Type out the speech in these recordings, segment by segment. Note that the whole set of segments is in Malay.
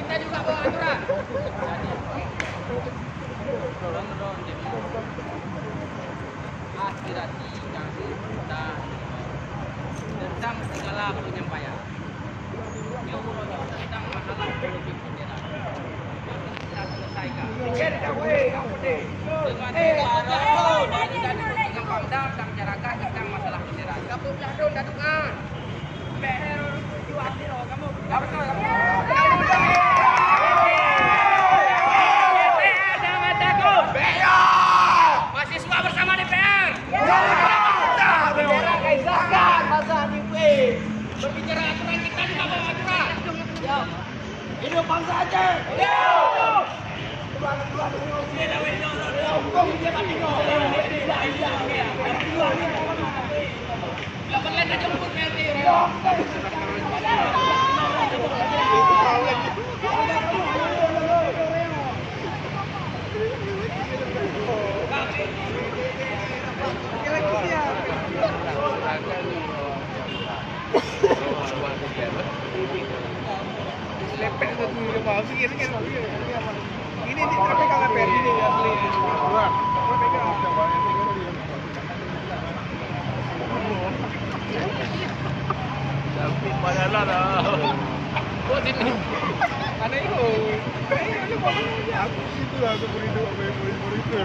Kita juga bawa aturan. Aspirasi yang kita tentang segala penyampaian. Yang tentang masalah politik bendera. Kita selesaikan. Dengan dengan Pemda dan masyarakat tentang masalah bendera. Kamu belum datungan. Beher jual diro kamu. Mahasiswa bersama DPR. Bendera kaisahkan masa DPR. Berbicara aturan kita juga bawa aturan. Hidup bangsa Aceh. Hidup. Lepek tu dia bawa sikit apa? Ini tapi kalau peri ni asli. Pegang coba yang tinggal dia. Tapi padalah dah. Kau sini. Ada itu. Aku situ aku beridu apa yang beridu.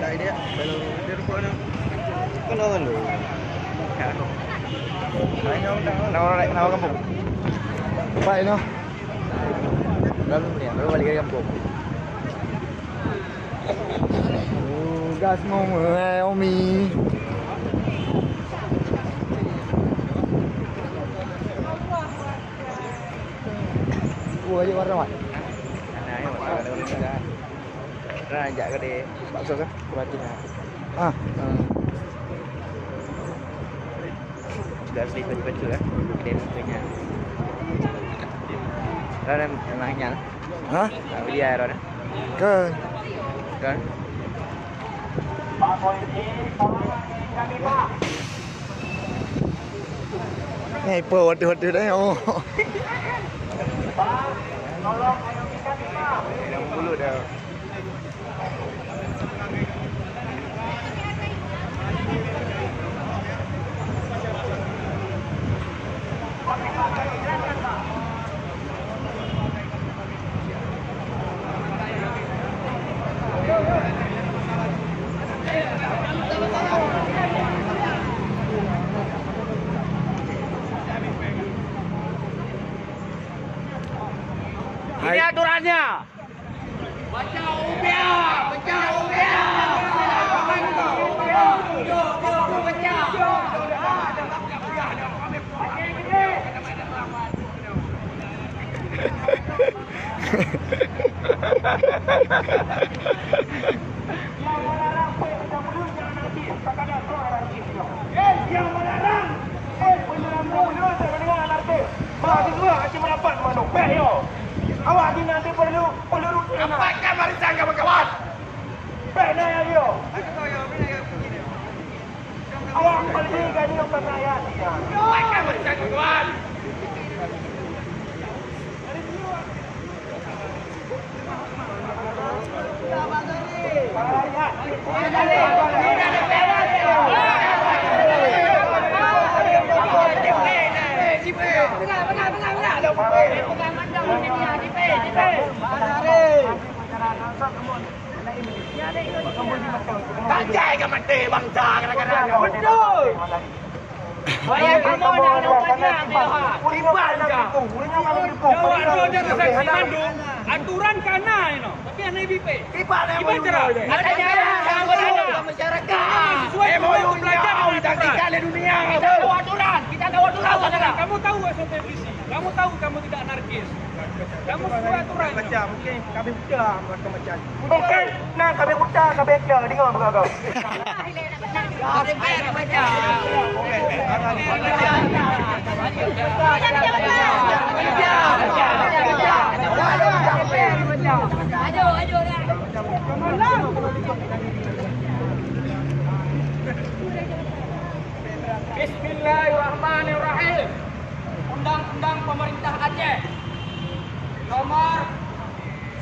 Dia belum dia rupanya kalau lu nama kampung baik no baru balik ke kampung gas mau Omi gua aja warna mat ajak ke dia bakso kan kuatina sudah asli betul kan dia punya kan emangnya dia ada kan Này bờ được đấy không? Dulu dah. Ini aturannya. Baca ubia, baca ubia. Yang melarang mahasiswa akan merapat manuk peyo. Awak ni nanti perlu apakah barisan kawan-kawan? Pena ya dia. Awak pergi gaji untuk rakyat. Apakah barisan kawan? Bangkai kan mati bangsa kadang-kadang. Betul. Bayar kamu dah panjang dia. Tiban kau. Ada saksi Bandung, aturan kana ini. Tapi aneh BP. Tiban cara? Ada cara berada masyarakat. Sesuai MOU belajar taktikal di dunia. aturan. Kita tahu aturan. Kamu tahu SOP polisi. Kamu tahu kamu tidak anarkis. Kamu sesuai aturan. Macam mungkin kami buta macam. Mungkin nak kami buta kami kena dengar kau. Bismillahirrahmanirrahim. Undang-Undang Pemerintah Aceh Nomor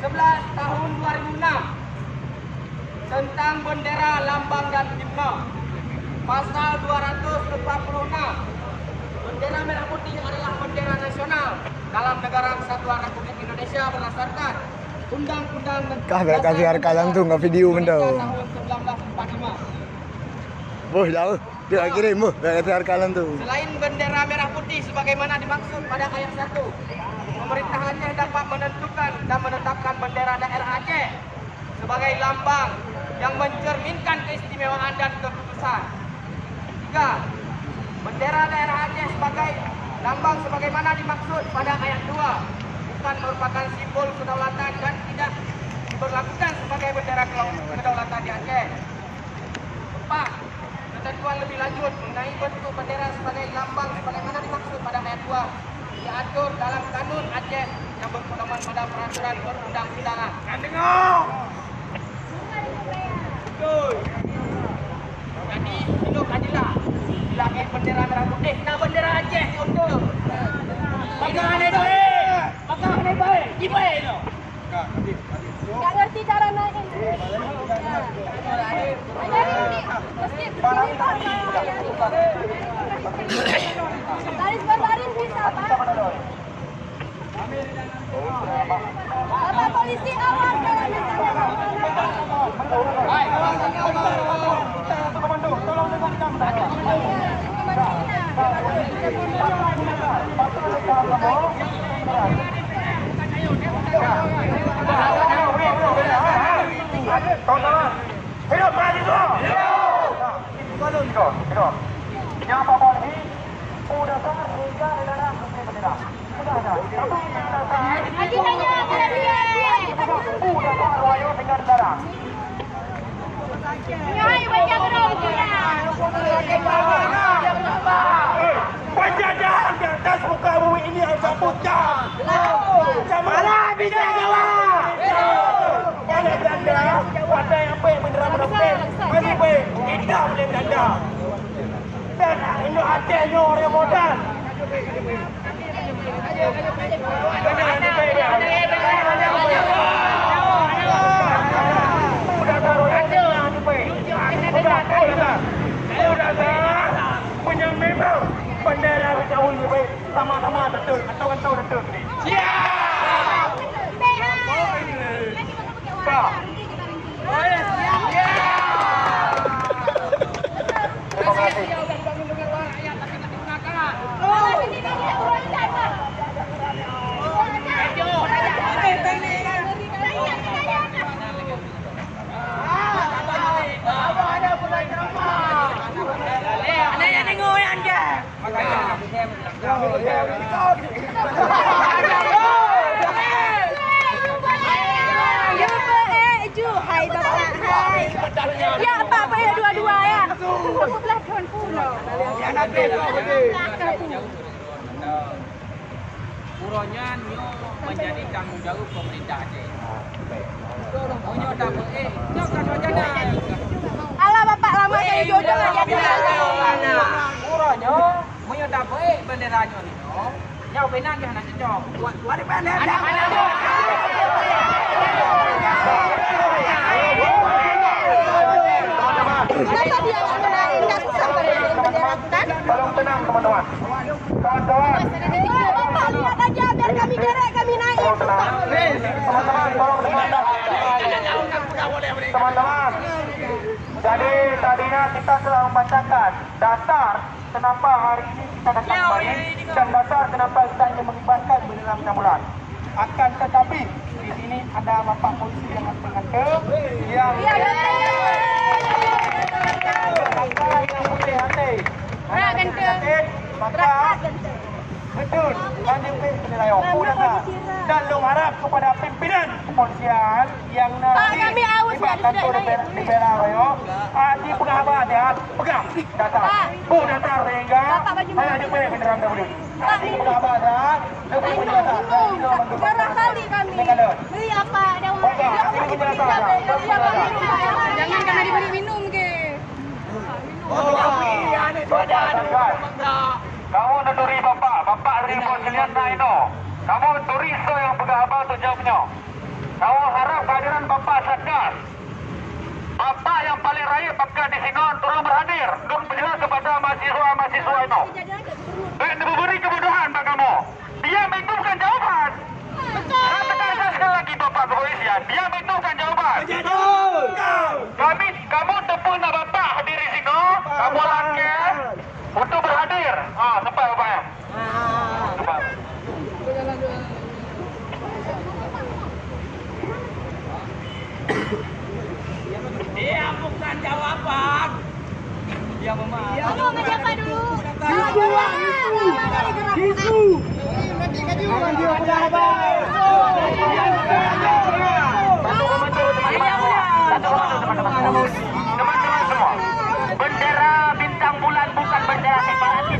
11 Tahun 2006 tentang bendera, lambang dan himne. Pasal 246. Bendera merah putih adalah bendera nasional dalam negara kesatuan Republik Indonesia berdasarkan Undang-Undang Kagak kasih harga langsung ke video benda. tahun 1945. Boh, jauh. Dia kirim, boh. Kagak kasih harga langsung. Selain bendera merah putih sebagaimana dimaksud pada ayat 1, pemerintah Aceh dapat menentukan dan menetapkan bendera daerah Aceh sebagai lambang yang mencerminkan keistimewaan dan kekhususan. 3. Bendera daerah Aceh sebagai lambang sebagaimana dimaksud pada ayat 2 bukan merupakan simbol kedaulatan dan tidak diberlakukan sebagai bendera kedaulatan di Aceh. 4. Ketentuan lebih lanjut mengenai bentuk bendera sebagai lambang sebagaimana dimaksud pada ayat 2 diatur dalam Kanun Aceh yang berpedoman pada peraturan perundang-undangan. Betul. Jadi hidup adilah. Lagi bendera merah putih, nah bendera Aceh diundur. Pegang aneh baik. Pegang aneh baik. Gimana itu? Tak ngerti cara naik. Baris bisa, Pak. Bapak polisi awas kalau misalnya. Komando, tolong dengarkan. Kawan-kawan, hidup mahasiswa! Hidup! Yang apa ini? Udah kan hingga dalam menteri bendera. Sudah ada. Tapi yang dasar. Akhirnya Udah kan wayo dengan darah. Hai, banyak orang. Penjajahan di atas muka bumi ini harus puncak. Mana bisa jawab? Ada Belanda, ada yang baik bendera menempel, masih baik, kita boleh Belanda. Dan Indo Aceh ni orang modal. Punya memang bendera berjauh lebih baik sama-sama betul atau kan tahu betul ni. Siap. Pak. Terima kasih. Ya apa ya dua-dua ya. Aku belah kawan pulau. Ya nanti Puronya nyo menjadi tanggung jawab pemerintah Aceh. Nyo dapat nyo kan wajana. Alah bapak lama saya jodoh aja di sana. Puronya nyo dapat bendera nyo nyo. Nyo benar ke nak cocok. Buat bendera. Ada mana tu? Kenapa dia nggak menarik? Nggak susah bendera kan? tolong tenang teman-teman. Kawan-kawan, Bapak lihat aja biar kami gerek kami naik. teman-teman tolong dengarkan. teman-teman. Jadi tadinya kita telah membacakan dasar kenapa hari ini kita datang kembali dan dasar kenapa kita ingin mengibarkan bendera pencabulan. Akan tetapi di sini ada bapak polisi yang mengantar yang putih hati. Maka betul menjepit bendera Yoku dan lu harap kepada pimpinan kepolisian yang nanti libatkan di bela Royo di pengabat ya pegang datar datar sehingga hanya jepit bendera dahulu di pengabat ya lebih penjelasan Berapa kali kami beli apa jangan karena dibeli minum ke. Kamu nuturi bapak ribut kalian na ino. Kamu turi so yang pegawai tu jawabnya. Kamu harap kehadiran bapak Satgas. Bapak yang paling raya pakai di sini turun berhadir untuk menjelaskan kepada mahasiswa itu. Diberi kemudahan bagi kamu. Dia mengikutkan jawaban. Katakan sekali lagi bapak kepolisian, dia mengikutkan jawaban. Kamu tepuk nak bapak hadir di sini. Kamu langkah untuk berhadir. Sampai bapaknya. Sampai. Dia bukan jawaban. Dia memang. Kamu ngejapa dulu. Isu. Teman-teman semua, bendera bintang bulan bukan bendera separatis.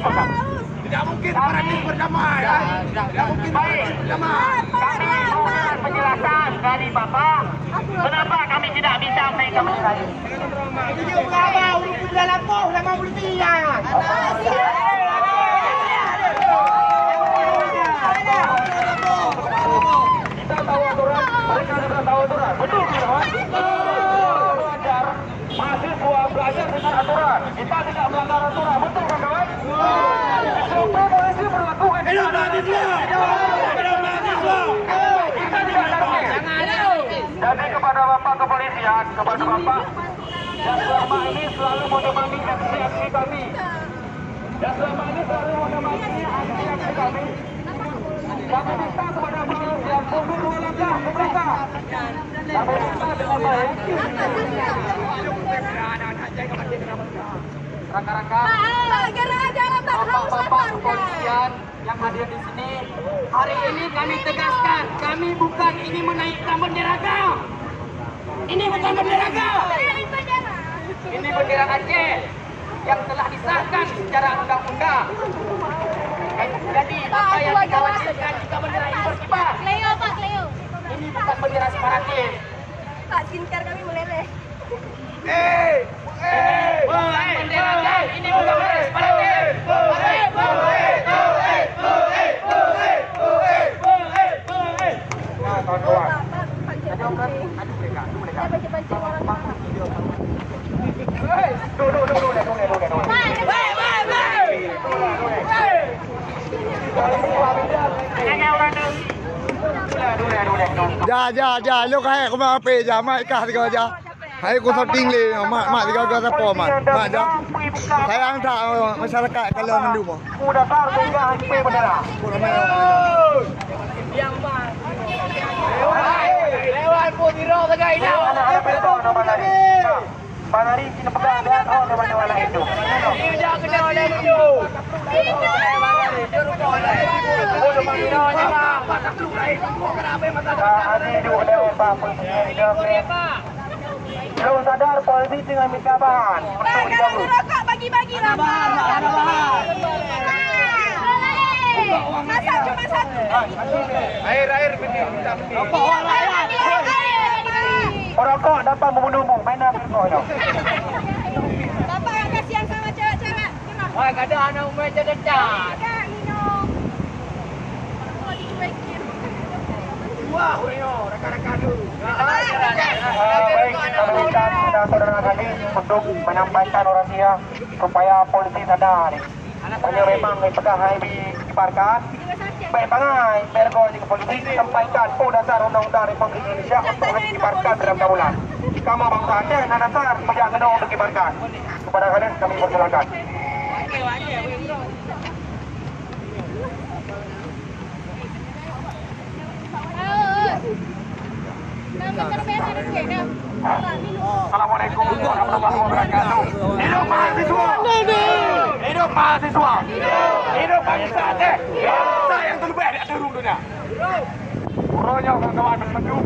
Tidak mungkin separatis berdamai. Tidak mungkin berdamai. Kami mohon penjelasan dari Bapak. Kenapa kami tidak bisa menaikkan bendera ini? Kita tahu aturan, mereka juga tahu aturan. Betul tidak? Belajar, mahasiswa belajar dengan aturan. Kita tidak melanggar aturan. Betul kan kawan? Supaya polisi berlakukan. Hidup mahasiswa! Hidup mahasiswa! Kita tidak tertib. Jadi kepada Bapak kepolisian, kepada Bapak yang selama ini selalu menemani aksi-aksi kami. Dan selama ini selalu menemani aksi-aksi kami. Kami minta kepada Bapak yang mundur 2 langkah ke belakang. Kami minta dengan baik. Rakan-rakan, bapak-bapak kepolisian yang hadir di sini, hari ini kami tegaskan, kami bukan ingin menaikkan bendera kau. Ini bukan bendera kau. Ini bendera Aceh yang telah disahkan secara undang-undang. Jadi apa yang dikhawatirkan jika bendera ini berkibar? Cleo, Pak Cleo. Ini bukan bendera separatis. Pak, skincare kami meleleh. Bukan bendera kau. Ini bukan bendera separatis. Nah, kawan-kawan. Ja, lúc hai có mà về ja mai cả thì có ja. Hai ko shooting le, mak tiga sa poman. Mak ja. Sayang tak masyarakat kalau mendukung. Udah tahu sehingga HP bendera. Lewat Putiro tegak ini. Anak-anak betul nama lari. Panari kita pegang dan nama itu. Tidak kena oleh itu. Belum sadar polisi dengan minta bahan. Pak, kalau rokok bagi-bagi lah. Masa cuma satu. Air benih. Rokok dapat membunuhmu. Mainan rokok itu. Bapak yang kasihan sama cewek-cewek. Wah, ada anak umur cerdas. Kak, minum. Kok dicuekin? Wah, rekan-rekan dulu. Baik, kita berikan kepada saudara kami untuk menyampaikan orasinya supaya polisi sadar. Hanya memang pegang hai dikibarkan. Baik bangai, pergo di polisi sampaikan dasar undang-undang Republik Indonesia untuk dikibarkan dalam bulan. Kamu bangsa Aceh dan dasar pajak kedua dikibarkan. Kepada kalian kami persilakan. Assalamualaikum warahmatullahi wabarakatuh. Hidup mahasiswa. Hidup mahasiswa. Hidup bangsa Aceh. Bangsa yang terbaik di seluruh dunia. Uronya kawan-kawan bersetuju.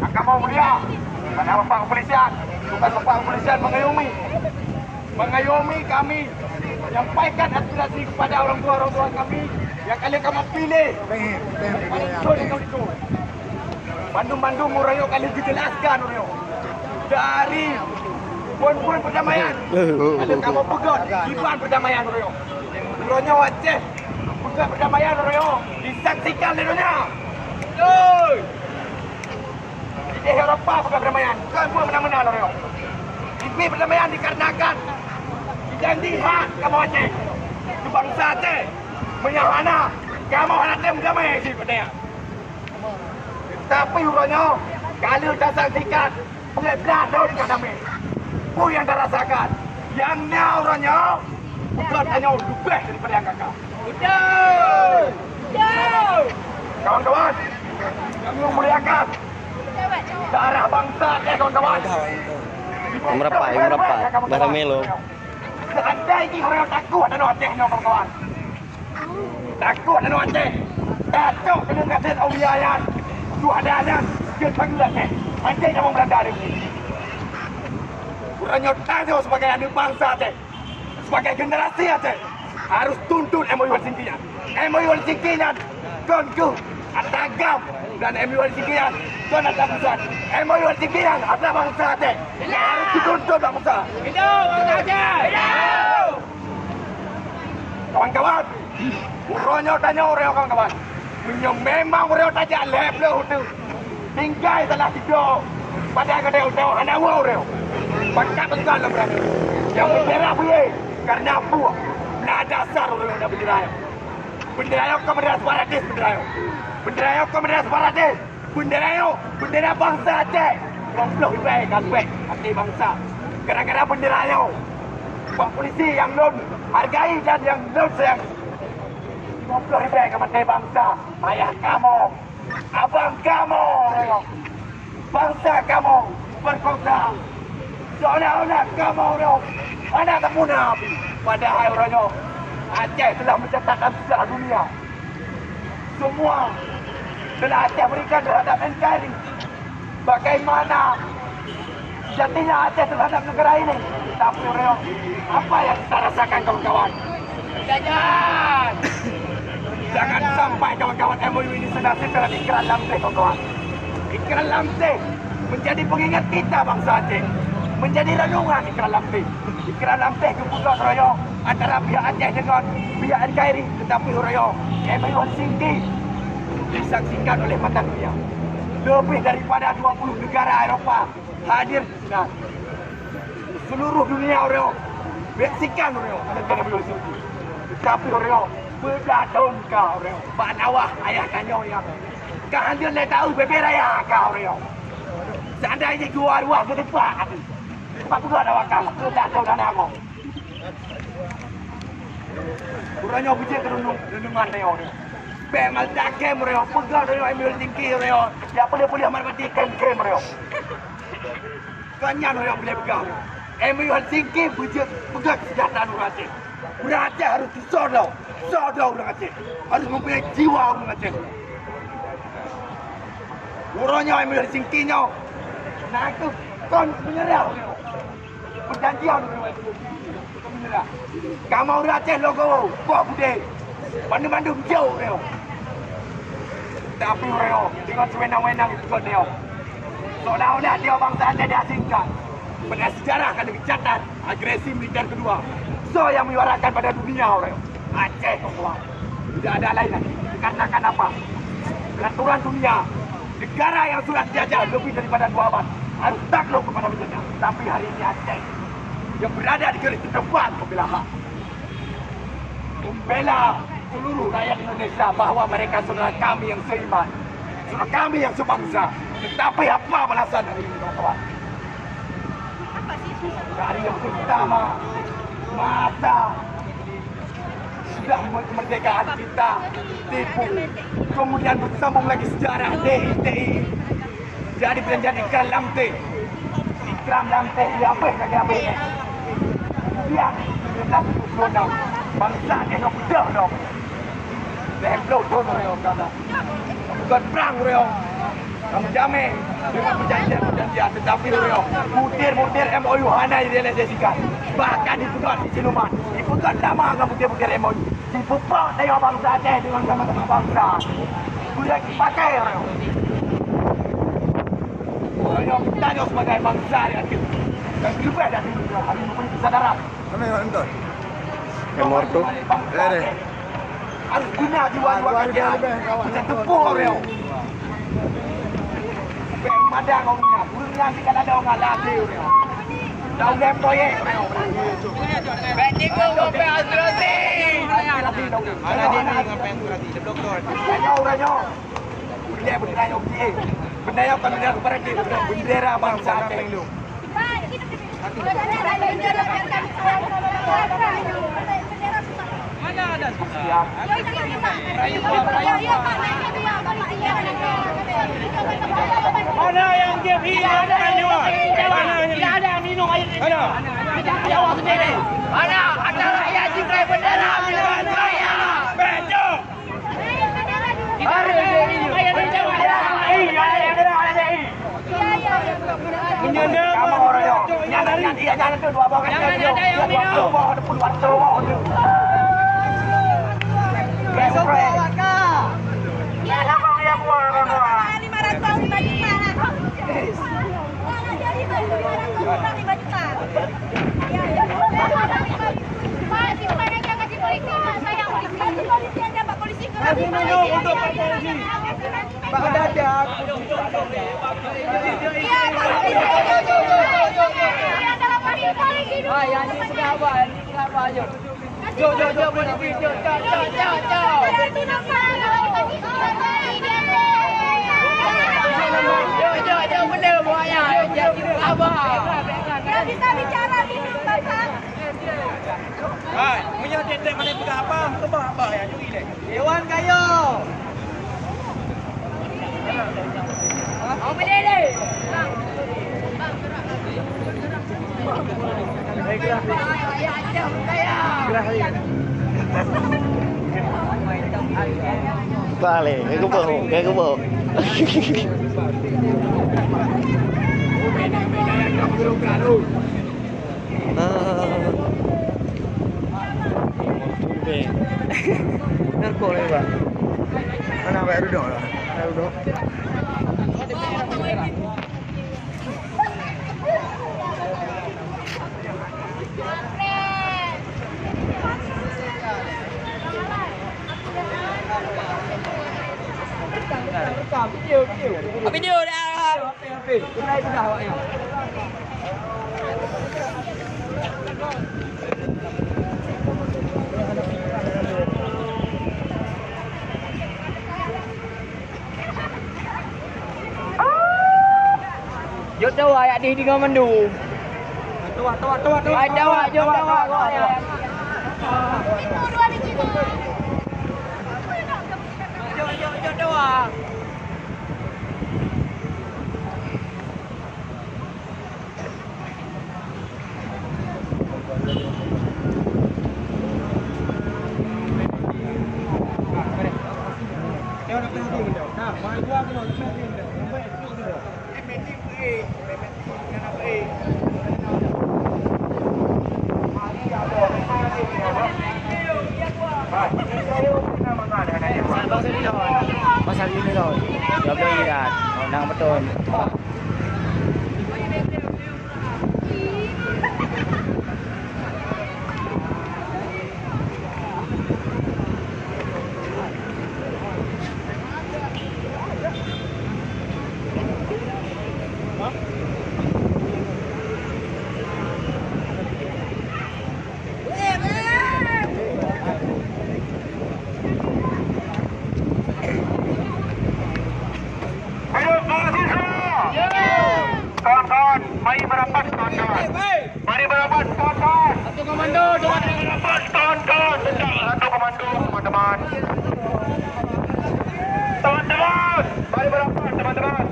Agama mulia. Pada bapak kepolisian. Bukan bapak kepolisian mengayomi kami. Menyampaikan aspirasi kepada orang tua kami yang kalian kamu pilih. Itu. Bandung Uroyo kalian dijelaskan Uroyo. Dari poin-poin perdamaian. Kalian kamu pegang iban perdamaian Uroyo. Uronya Aceh. Pegang perdamaian Uroyo. Disaksikan di dunia. Di Eropa pegang perdamaian. Bukan pun benar-benar Uroyo. Mimpi perdamaian dikarenakan janji hak kamu Aceh. Di bangsa Aceh. Menyahana. Kamu anak tem damai di dunia. Tapi Uronya, kalau dah saksikan, benar-benar daun kami. Pun yang dah rasakan. Yang ni Uronya, bukan hanya lebih daripada yang kakak. Betul! Kawan-kawan, kami memuliakan darah bangsa Aceh, kawan-kawan. Yang berapa? Darah Melo. Seandainya Uronya takut dan Aceh, kawan-kawan. Takut dan Aceh. Takut dengan kasih awliyayan. Suhadanan dia panggil Aceh. Aceh yang berada di sini. Uronya tahu sebagai anak bangsa Aceh. Sebagai generasi Aceh. Harus tuntut MOU Helsinki-nya. MOU Helsinki-nya konku Atagam dan MOU Helsinki-nya kon atas pusat. MOU Helsinki-nya atas bangsa Aceh. Harus dituntut bangsa. Hidup bangsa Aceh. Hidup. Kawan-kawan, Uronya tanya Uronya kawan-kawan. Memang Uronya tajak level tu. Tinggal salah tidur. Pada kedai hotel anak Uronya. Bakat tengah lah berani. Yang bendera boleh. Karena apa? Nak dasar Uronya dah bendera. Bendera bendera separatis bendera. Bendera bendera separatis. Bendera bangsa Aceh. Kelompok baik kasbek hati bangsa. Gara-gara bendera Pak polisi yang non hargai dan yang non sayang. 50 ribu ke mati bangsa. Ayah kamu, abang kamu, bangsa kamu berkota. Seolah-olah kamu, anak terpunah. Padahal Uronya, Aceh telah mencatatkan sejarah dunia. Semua telah Aceh berikan terhadap NKRI. Bagaimana jatinya Aceh terhadap negara ini. Tapi Uronya, apa yang kita rasakan kawan-kawan? Jangan sampai kawan-kawan MOU ini senasib dengan Ikrar Lamteh kawan-kawan. Ikrar Lamteh menjadi pengingat kita bangsa Aceh. Menjadi renungan Ikrar Lamteh. Ikrar Lamteh keputusan Uronya antara pihak Aceh dengan pihak NKRI. Tetapi Uronya, MOU Helsinki disaksikan oleh mata dunia. Lebih daripada 20 negara Eropah hadir di sini. Seluruh dunia Uronya menyaksikan Uronya dengan MOU Helsinki. Tetapi Uronya bedah daun kau Uronya. Pak Nawah ayah tanya yang kau hadir nak tahu bebek raya kau Uronya. Seandainya gua ruah ke depan Pak pula dah wakal bedah daun anak aku. Uronya bijak renungan dia Uronya. Bemal dakem Uronya. Pegang Uronya MOU Helsinki Uronya. Ya boleh marmati kem Uronya. Kanyan Uronya boleh pegang. MOU Helsinki bijak pegang kesejahteraan orang Aceh. Orang Aceh harus disodau orang Aceh. Harus mempunyai jiwa orang Aceh. Uronya MOU Helsinki-nya. Nah itu kon menyerah. Perjanjian menyerah. Kamu orang Aceh logo. Buat budaya. Bandung jauh Uronya. Tapi Uronya dengan sewenang-wenang itu kot dia. Seolah-olah dia bangsa Aceh diasingkan. Pada sejarah akan dicatat agresi militer kedua. So yang menyuarakan pada dunia Uronya. Aceh kawan. Tidak ada lain lagi. Dikarenakan apa? Peraturan dunia. Negara yang sudah dijajah lebih daripada 2 abad harus takluk kepada penjajah. Tapi hari ini Aceh yang berada di garis terdepan membela hak. Membela seluruh rakyat Indonesia bahawa mereka saudara kami yang seiman. Saudara kami yang sebangsa. Tetapi apa balasan dari ini kawan? dari yang pertama masa sudah kemerdekaan kita tipu, kemudian bersambung lagi sejarah DITI jadi perjanjian Ikram Lamte diapa lagi kemudian 1976 bangsa Enok dong Belok pun reong kata bukan perang reong kamu jamin dengan perjanjian tetapi reong butir MOU hanya direalisasikan bahkan diputar di Siluman diputar nama kamu butir MOU diputar dengan bangsa Aceh dengan sama-sama bangsa sudah dipakai reong kita sebagai bangsa yang juga ada di dunia hari ini kesadaran Kami nonton. Emor tuh. harus guna jiwa-jiwa kerja kita tepuk reong Madang kau punya, burung nanti kan ada orang lagi reong tahu lempoye reong Banding ko pe astrasi. Mana dia ni ngapain berarti? The doktor. Ranyo. Bendera yang OKA. Bendera kan bendera kepada kita. Bendera bangsa Aceh itu. Mana ada? Mana yang dia hilang dengan jiwa? Tidak ada minum air. Mana? Jawab sendiri. Mana ada rakyat jiwa bendera milik saya. Bejo. Hari ini saya menjawab. Kamu orang yo. Jangan dia jangan tu dua bawa kan. Jangan ada yang minum. Ada pun waktu waktu. Besok bawa kah? Ya lah kau yang buat kau. 555 juta. Jadi 555 juta. Ya, ya. Pak, gimana dia kasih polisi? Saya polisi aja, Pak polisi. Kasih minum untuk Pak polisi. Pak dadak. Iya, Pak polisi. Iya, adalah polisi. Ah, yang ini siapa? Ini siapa aja? Jom polisi. Jom. Jom benar buahnya. Jadi apa? Tidak bisa bicara dulu, Bapak. Hai, punya detek mana pegang apa? Kebah apa yang curi dek? Dewan kayu. Mau beli ni? Vale, cái cú bộ. Narko ni Pak. Mana bayar duduk lah. Bayar duduk. Video dah. Kenai sudah awaknya. Jom tawa ayat di dengan mendu. Tua. Ayat tawa, jom tawa. Itu dua di situ. Jom tawa. Pasal ini tau. Jawab lagi dah. Nang betul. hadapan, tonton. Satu komando, coba. Hadapan, tonton. Satu komando, teman-teman. Teman-teman, mari berapat, teman-teman.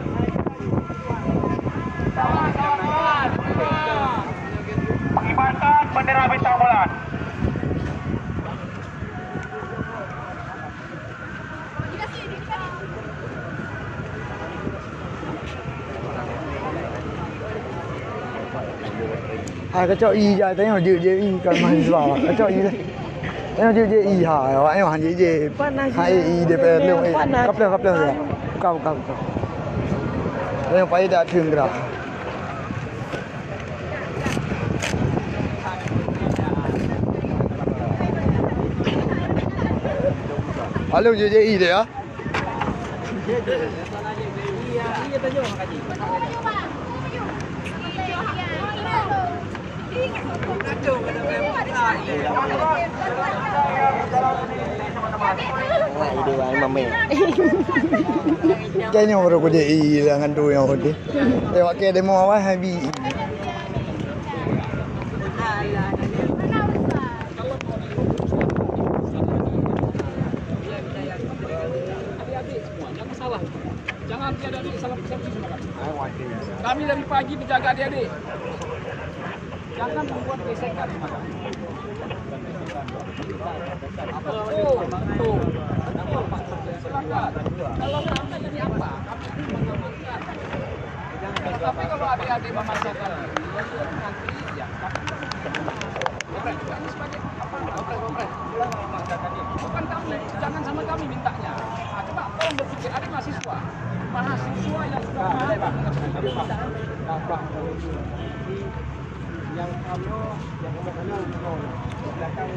Pengibaran bendera bintang bulan. Hai cái chợ y ra thấy họ dự dễ y cần mà hình vào cái chợ y đây em dự dễ y hả em hoàn dễ dễ hai y để về liệu cấp lên rồi cao em phải đã thường rồi liệu dễ dễ y đấy á kayaknya orang kau jadi dengan tu yang kau deh. Tengok kaya demo awal habis. Jangan tiada adik salah persepsi sama kami. Kami dari pagi menjaga adik-adik. Jangan membuat gesekan sama kami. Betul. Silakan. Kalau kami jadi apa? Kami mengamankan. Tapi kalau adik-adik memaksakan, nanti ya kami juga sebagai apa? Bukan kami, jangan sama kami mintanya. Coba tolong berpikir, adik mahasiswa yang sudah pandai bang. Yang kamu belakang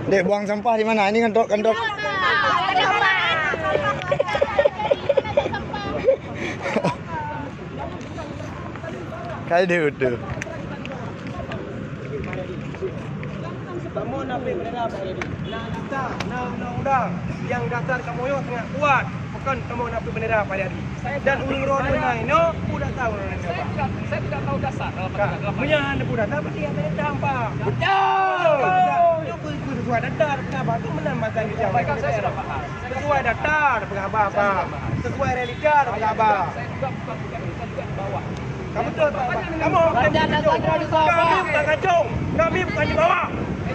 Dek buang sampah di mana? Ini kandok. Kayak dia tu. Kamu nak bendera Pak Yedi. Nak kita, nak undang-undang yang dasar kamu yo sangat kuat. Bukan kamu nak bendera Pak Yedi. Dan ulung roh lain no, sudah tahu orang apa. Saya tidak tahu dasar dalam Punya anda pun dah pasti yang ada hampa. Betul. Yo sesuai datar kenapa tu menambahkan jam. Saya sudah paham. Sesuai datar apa? Sesuai realita apa? Saya juga bukan di bawah. Kamu tu apa? Kamu bukan kacung. Kami bukan di bawah.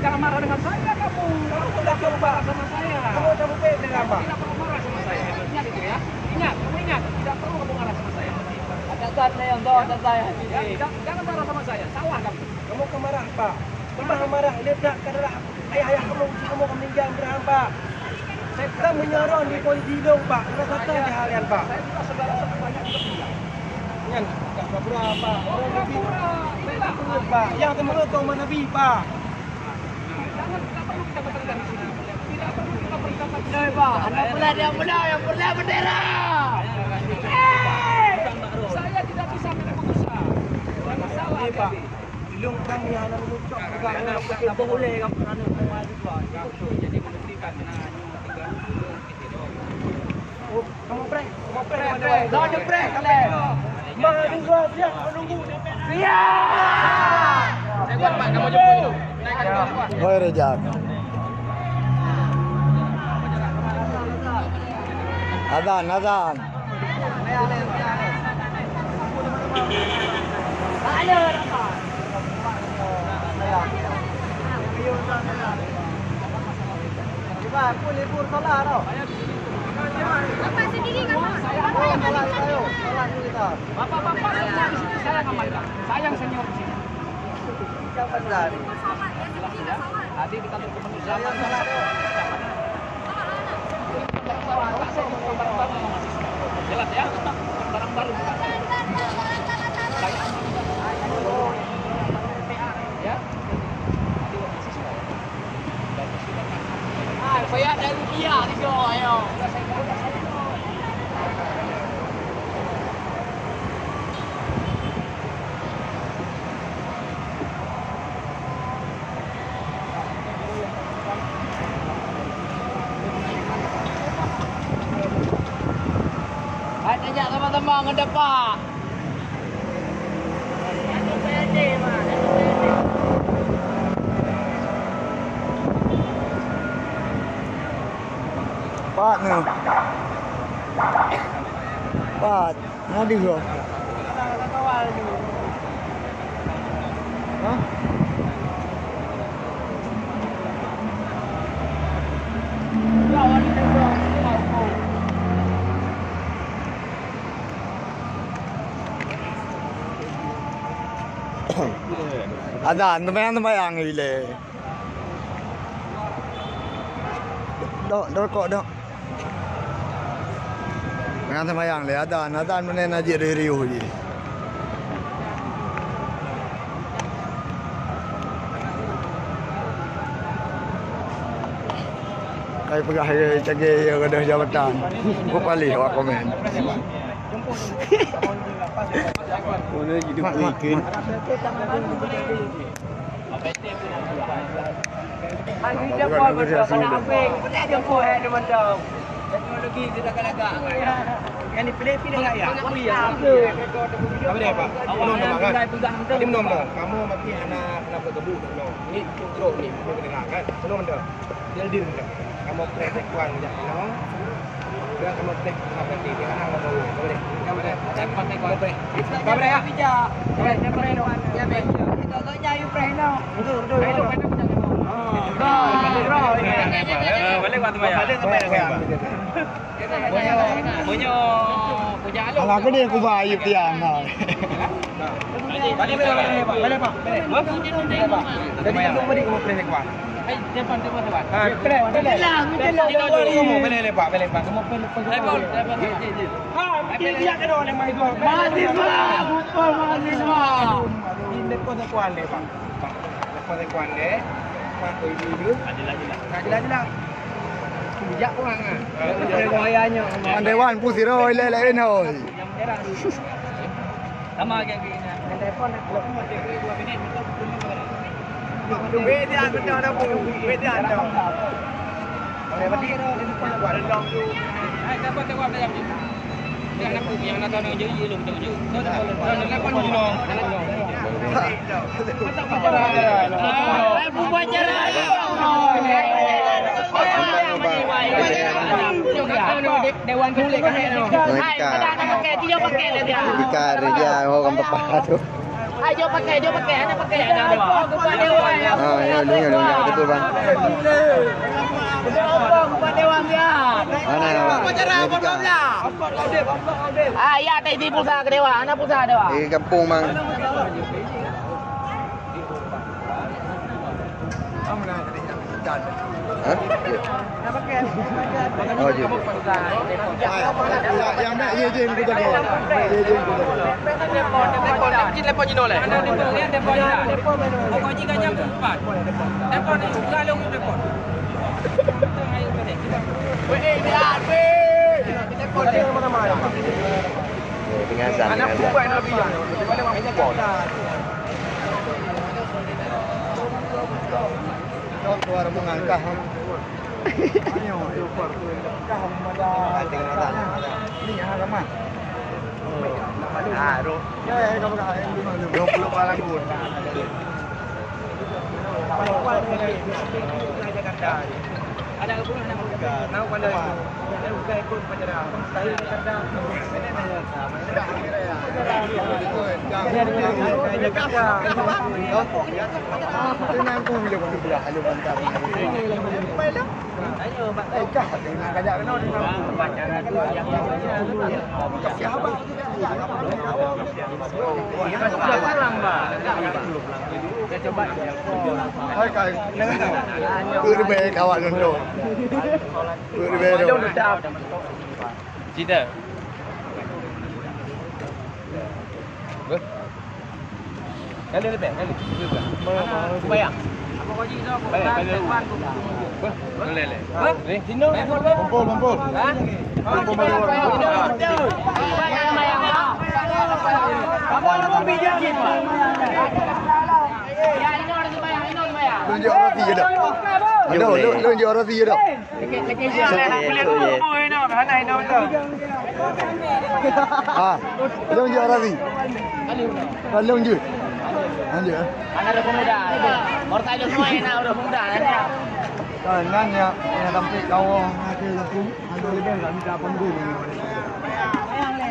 Jangan marah dengan saya kamu. Kamu sudah coba sama saya. Kamu kamu beda apa? Tidak perlu marah sama saya. Ingat itu ya. Kamu ingat. Tidak perlu kamu marah sama saya. Atasannya yang bawa atas saya. Jangan marah sama saya. Salah kamu. Kamu kemarah apa? Kamu marah ledak karena ayah kamu meninggal berapa? Saya menyorong di polisi dong Pak. Kenapa kata di halian Pak? Saya juga saudara banyak juga meninggal. Yang tak berapa? Orang Pak. Yang temen kau mana bi Pak? Tidak perlu kita bertengkar di sini. Tidak perlu kita bertengkar di sini. Anak muda yang muda bendera. Saya tidak bisa memutuskan. Jangan salah Pak. Ilung kami yang nak mengucap pegangan. Tak boleh kamu anu mahasiswa. Jadi membuktikan Kamu prank. Jangan jepret. Mahasiswa siap menunggu DPR. Siap. Saya kuat Pak, kamu jemput itu. Naikkan ke bawah. Hoi Rejak. Azan. Aku libur sekolah tau. Bapak sendiri kan? Bapak-bapak semua di sini saya amankan. Saya yang senior di sini. Siapa tadi? Tadi di kantor kemanusiaan. Jelas ya, barang baru. Ya. Saya dari dia di sini ayo. tembang ngedepak. Pat ni. Pat, ngadi ke? Hah? Ada, nambayang ile. Dok kok dok. Dengan sembahyang le, adan mana najis riuh je. Kai pegah cagi ada jabatan. Bupali awak komen. Boleh jadi berikan. Hari jempol betul kena ambing. Jempol hai dia mandang. Teknologi dia agak-agak. Yang dipilih-pilih ya. Apa dia Pak? Belum makan. Ini belum dah. Kamu mati anak kenapa gebuk belum? Ini teruk ni belum dengar kan? Belum dah. Dia dir dah. Kamu play kuan je. Dia kamu play apa ni? Dia anak baru. Boleh. Kamu dah. Cepat kuan. Kamu dah ya? Bijak. Cepat no. Ya baik. Itu agaknya you play no. Betul. Balik waktu bayar. Punya alu. Kalau aku dia aku bayar tiang lah. Balik Pak. Jadi kamu beri kamu play kuan. Depan. Balik Pak. Kamu play. Dia kena oleh mai tu. Mahasiswa. Ini depan kuan le Pak. Depan kuan le. Aku dulu. Adilah. Bijak orang ah. Gayanya. Dewan pusiro le oi. Sama kayak gini. Telepon nak 2 minit Beda betul dah pun. Beda dah. Oleh bagi buat rendang tu. Hai dapat tengok dah jam. Dia nak yang nak tahu dengan je lu betul je. Nak lakukan je no. Buat cara. Dewan kulit kan no. Hai, nak pakai dia pakai le dia. Dikar dia orang bapa tu. Ayo pakai, anak pakai ada dewa. Buat dewa ya. Ya, betul bang. Buat dewa dia. Mana? Buat cara buat dia. Ah, ya tadi pulsa ke dewa, anak pulsa dewa. Di kampung bang. Hah? Oh, je. Yang nak je kita ni. Telepon je nolak. Telepon je. Pokok jika jam 4. Telepon ni selalu telepon. Weh, biar telepon dia mana-mana. Dengan Zan. Anak perempuan nak biar. Mana mak telepon. Kau keluar mengangkah. Ayo, keluar tu. Kah ada. Ni yang lama. Ro. Ya, kamu kah yang 20 malang pun. Ada pun anak muda. Tahu pada itu. Bukan ikut pacara. Saya kata. Tenang pun dia pun belah alu mantap. Baiklah. Ayo, Pak. Kah dengan kajak kena dengan pacara tu yang siapa? Ya, sudah pulang, Pak. Kita coba. Hai, kai. Lebih kawan dulu. Lebih dulu. Cita. Kali lebih. Bayang. Apa kau ji tu? Bayang. Boleh le. Ni sino. Kumpul. Ha? Kumpul bayang. Apa nak bijak ni, Pak? Ya, ini orang bayang. Lunjuk roti je dah. Ada, lunjuk roti je dah. Ah, lunjuk roti. Lunjuk. Lanjut. Anak udah pemuda. Orang tak ada semua enak udah pemuda. Kan ya, sampai kau ke Lampung, ada lagi enggak minta panggung.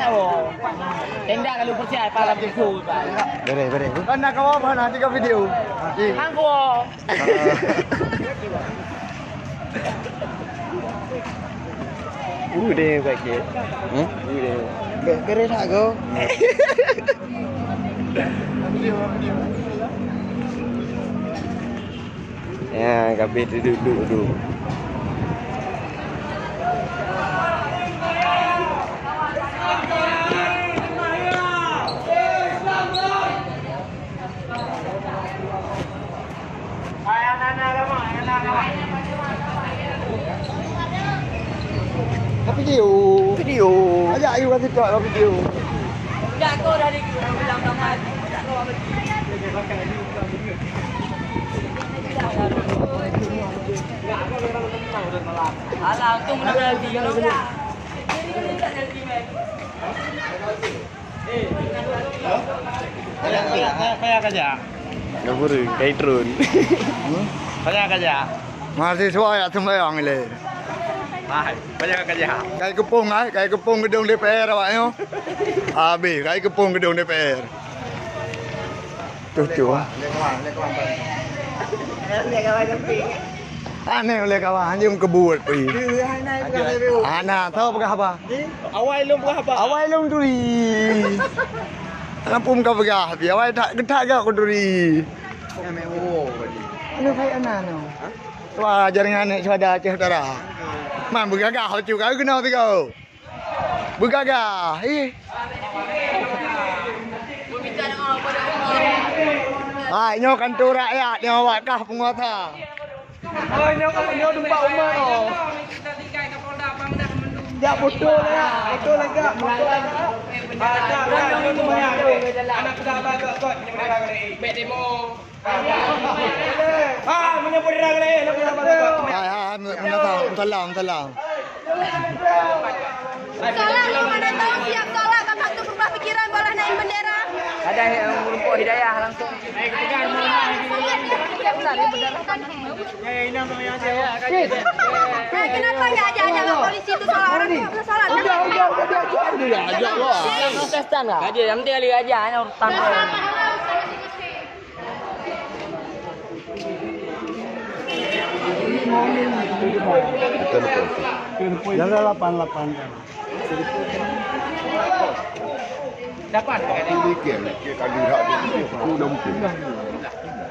Tahu. Tenda kalau percaya para betul. Bere. Kan nak kau apa nanti kau video. Nanti. Angko. Dia baik dia. Bere tak kau? Ya, kabeh duduk. Video. Ajak ayu kasi tak video. Dah kau dah bilang nama. Alah, tu mana healthy kalau tak. Kaya kerja. Gaburu, kait drone. Kaya kerja. Mahasiswa ya sembahyang le. Kaya kerja. Kai kepung gedung DPR awaknya. Habis kai kepung gedung DPR. Tuh. Aneh oleh kawan jom kebut pergi. Anak tahu apa? Awal lu berapa? Awal long turi. Anak pun kau pegah, awal tak getak kau turi. Ini kai anak no. Wah jaringan ni sudah Aceh Utara. Man bergagah lucu kau kena tu kau. Bergagah. Nyo kantor rakyat ni awak kah penguasa. Nyo dumpak rumah tu. Ya betul lah. Betul lagi. Anak sudah agak kot menyebut ni. Bet demo. Menyebut ni. Salam. Solat lu mana tahu siap solat bapak tu berubah pikiran bola naik bendera. Ada yang merumpuk hidayah langsung. Kenapa enggak ajak polisi tu solat orang tu belum solat. Udah ajak lah. Protestan lah. Aja yang penting kali aja urutan. Jaga 88 kan. Dapat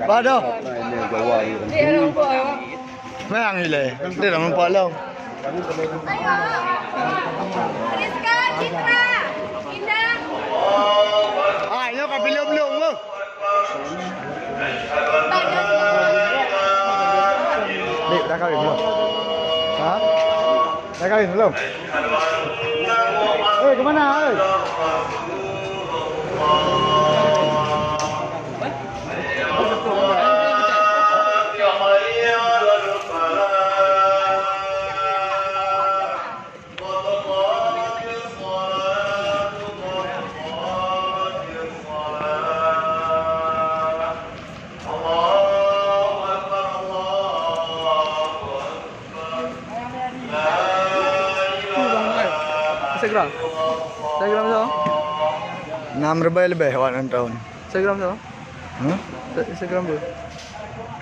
Bado. Memang ile. Dia dah nampak long. Ayo. Rizka, Citra, Indah. Ayo kau belum tu. Dek dah kahwin belum? Ha? Dah kahwin belum? Ke mana? Instagram. Instagram tu. 6 lebih awak nonton. Instagram tu. Hmm? Instagram tu.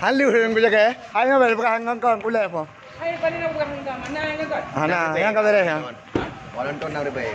Halu yang aku jaga. Ayo balik perang ngangkang kulai apa? Hai, pada nak bukan hangga. Mana yang kau? Ana, yang kau beres ya. Orang tu 6 lebih.